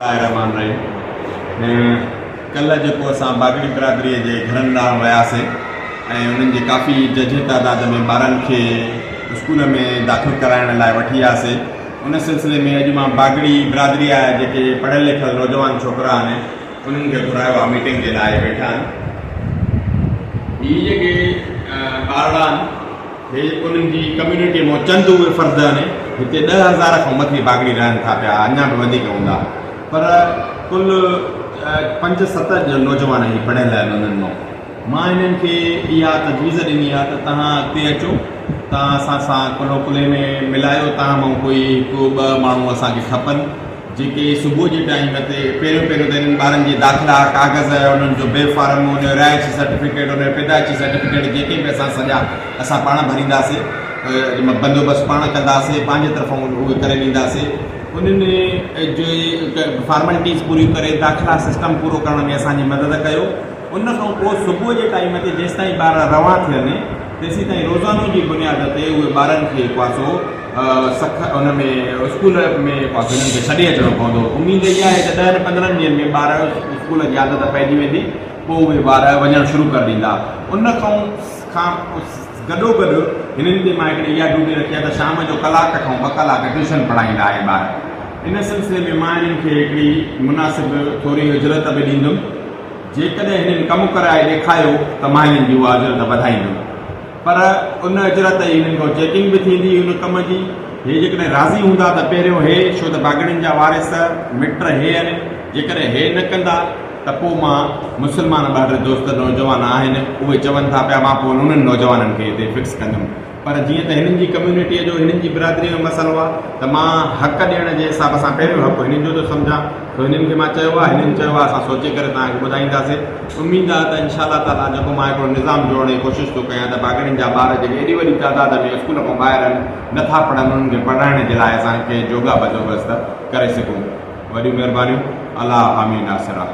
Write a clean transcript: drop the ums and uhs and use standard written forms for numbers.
रहमान रहीम। कल्ह जेको असां बागड़ी बिरादरी जे घरनि ॾांहुं वियासीं ऐं उन्हनि जे काफ़ी जझे तादाद में ॿारनि खे स्कूल में दाख़िल कराइण लाइ वठी वियासीं। उन सिलसिले में अॼु मां बागड़ी बिरादरी जा जेके पढ़ियल लिखियल नौजवान छोकिरा आहिनि उन्हनि खे घुरायो आहे मीटिंग जे लाइ वेठा आहिनि। इहे जेके ॿार आहिनि हे उन्हनि जी कम्यूनिटी मां चंद उहे फ़र्द आहिनि हिते 10,000 खां मथे बागड़ी रहनि था पिया, अञा बि वधीक हूंदा, पर कुल 5-7 नौजवान ही पढ़ियल आहिनि उन्हनि मां। मां हिननि खे इहा तजवीज़ ॾिनी आहे त तव्हां अॻिते अचो, तव्हां असां सां कुलो कुले में मिलायो, तव्हां मां कोई हिकु ॿ माण्हू असांखे खपनि जेके सुबुह जे टाइम ते पहिरियों त हिननि ॿारनि जे दाख़िला कागज़, उन्हनि जो बे फार्म, उन जो रिहाइशी सर्टिफिकेट, उन जो पैदाइशी सर्टिफिकेट जेके बि असां पाण भरींदासीं, बंदोबस्तु पाण कंदासीं, पंहिंजे तरफ़ां उहे करे ॾींदासीं। उन्हनि जो फॉर्मेलिटीज़ पूरियूं करे दाख़िला सिस्टम पूरो करण में असांजी मदद कयो। उन खां पोइ सुबुह जे टाइम ते जेसि ताईं ॿार रवां थियनि तेसि ताईं रोज़ानो जी बुनियाद ते उहे ॿारनि खे पासो उन में स्कूल में पासो हिननि खे छॾे अचिणो पवंदो। उमेद इहा आहे त 10-15 ॾींहंनि में ॿार स्कूल जी आदत पइजी वेंदी, पोइ उहे ॿार वञणु शुरू करे ॾींदा। उन खां गॾोगॾु हिननि ते मां हिकिड़ी इहा ड्यूटी रखी आहे त शाम जो कलाक खां 2 कलाक ट्यूशन पढ़ाईंदा आहे ॿार। इन सिलसिले में मां हिननि खे हिकिड़ी मुनासिबु थोरी उजरत बि ॾींदुमि। जेकॾहिं हिननि कमु कराए ॾेखारियो त मां हिननि जी उहा उजरत वधाईंदुमि, पर उन उजरत जी हिननि खां चेकिंग बि थींदी उन कम जी। हे जेकॾहिं राज़ी हूंदा त पहिरियों हे, छो त बागड़ियुनि जा वारिस मिट हे आहिनि, जेकॾहिं हे न कंदा त पोइ मां मुस्लमान ॿार दोस्त नौजवान आहिनि उहे चवनि था पिया, मां पोइ उन्हनि नौजवाननि खे हिते फिक्स कंदुमि। पर जीअं त हिननि जी कम्यूनिटीअ जो, हिननि जी बिरादरीअ जो मसइलो आहे त मां हक़ ॾियण जे हिसाब सां पहिरियों हक़ हिननि जो थो सम्झां, त हिननि खे मां चयो आहे, हिननि चयो आहे असां सोचे करे तव्हांखे ॿुधाईंदासीं। उमेद आहे त इनशा ताला जेको मां हिकिड़ो निज़ाम जोड़ण जी कोशिशि थो कयां त बागड़ियुनि जा ॿार जेके एॾी वॾी तादाद में स्कूल खां ॿाहिरि आहिनि, नथा पढ़नि, उन्हनि खे पढ़ाइण जे लाइ असांखे जोगा बंदोबस्त करे सघूं। वॾियूं महिरबानियूं। अल्लाह आमीन आसरा।